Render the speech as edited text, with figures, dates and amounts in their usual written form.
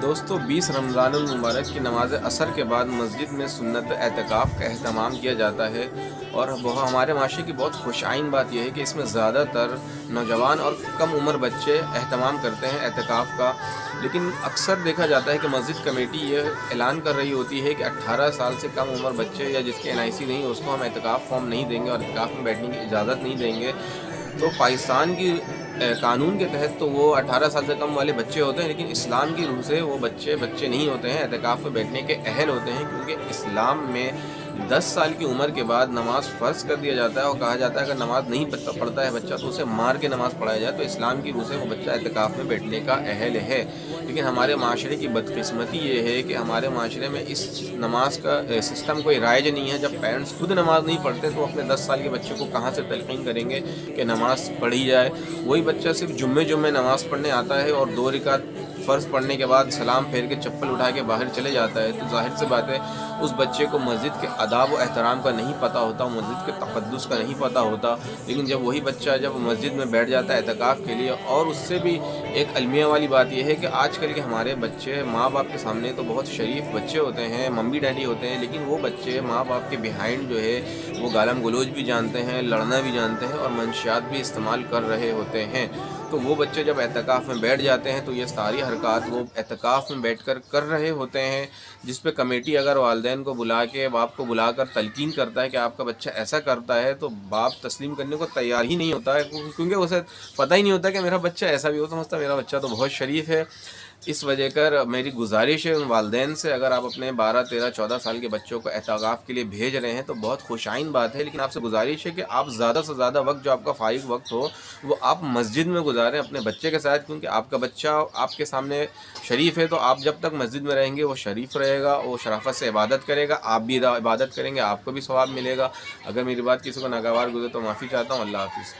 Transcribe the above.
دوستو 20 رمضان المبارک کی نماز عصر کے بعد مسجد میں سنت اعتکاف کا اہتمام کیا جاتا ہے، اور وہ ہمارے معاشرے کی بہت خوش آئند بات یہ ہے کہ اس میں زیادہ تر نوجوان اور کم عمر بچے اہتمام کرتے ہیں اعتکاف کا۔ لیکن اکثر دیکھا جاتا ہے کہ مسجد کمیٹی یہ اعلان کر رہی ہوتی ہے کہ 18 سال سے کم عمر بچے یا جس کے NIC نہیں اس کو ہم اعتکاف فارم نہیں دیں گے اور اعتکاف میں بیٹھنے کی اجازت نہیں دیں گے۔ تو پاکستان کی قانون کے تحت تو وہ 18 سال سے کم والے بچے ہوتے ہیں، لیکن اسلام کی روح سے وہ بچے نہیں ہوتے ہیں، اعتکاف میں بیٹھنے کے اہل ہوتے ہیں، کیونکہ اسلام میں 10 سال کی عمر کے بعد نماز فرض کر دیا جاتا ہے، اور کہا جاتا ہے اگر نماز نہیں پڑھتا ہے بچہ تو اسے مار کے نماز پڑھایا جائے، تو اسلام کی روح سے وہ بچہ اعتکاف میں بیٹھنے کا اہل ہے۔ لیکن ہمارے معاشرے کی بدقسمتی یہ ہے کہ ہمارے معاشرے میں اس نماز کا سسٹم کوئی رائج نہیں ہے۔ جب پیرنٹس خود نماز نہیں پڑھتے تو اپنے 10 سال کے بچے کو کہاں سے تلقین کریں گے کہ نماز پڑھی جائے؟ وہی بچہ صرف جمعے نماز پڑھنے آتا ہے اور 2 رکعت فرض پڑھنے کے بعد سلام پھیر کے چپل اٹھا کے باہر چلے جاتا ہے، تو ظاہر سی بات ہے اس بچے کو مسجد کے آداب و احترام کا نہیں پتہ ہوتا، مسجد کے تقدس کا نہیں پتہ ہوتا۔ لیکن جب وہی بچہ جب مسجد میں بیٹھ جاتا ہے اعتکاف کے لیے، اور اس سے بھی ایک المیہ والی بات یہ ہے کہ آج کل کے ہمارے بچے ماں باپ کے سامنے تو بہت شریف بچے ہوتے ہیں، ممی ڈیڈی ہوتے ہیں، لیکن وہ بچے ماں باپ کے بیہائنڈ جو ہے وہ گالم گلوچ بھی جانتے ہیں، لڑنا بھی جانتے ہیں، اور منشیات بھی استعمال کر رہے ہوتے ہیں۔ تو وہ بچے جب اعتکاف میں بیٹھ جاتے ہیں تو یہ ساری حرکات وہ اعتکاف میں بیٹھ کر رہے ہوتے ہیں، جس پہ کمیٹی اگر والدین کو بلا کے باپ کو بلا کر تلقین کرتا ہے کہ آپ کا بچہ ایسا کرتا ہے، تو باپ تسلیم کرنے کو تیار ہی نہیں ہوتا ہے، کیونکہ اسے پتہ ہی نہیں ہوتا کہ میرا بچہ ایسا بھی ہو، سمجھتا میرا بچہ تو بہت شریف ہے۔ اس وجہ کر میری گزارش ہے ان والدین سے، اگر آپ اپنے 12 13 14 سال کے بچوں کو اعتکاف کے لیے بھیج رہے ہیں تو بہت خوش آئند بات ہے، لیکن آپ سے گزارش ہے کہ آپ زیادہ سے زیادہ وقت جو آپ کا فارغ وقت ہو وہ آپ مسجد میں گزاریں اپنے بچے کے ساتھ، کیونکہ آپ کا بچہ آپ کے سامنے شریف ہے، تو آپ جب تک مسجد میں رہیں گے وہ شریف رہے گا، وہ شرافت سے عبادت کرے گا، آپ بھی عبادت کریں گے، آپ کو بھی ثواب ملے گا۔ اگر میری بات کسی کو ناگوار گزرے تو معافی چاہتا ہوں۔ اللہ حافظ۔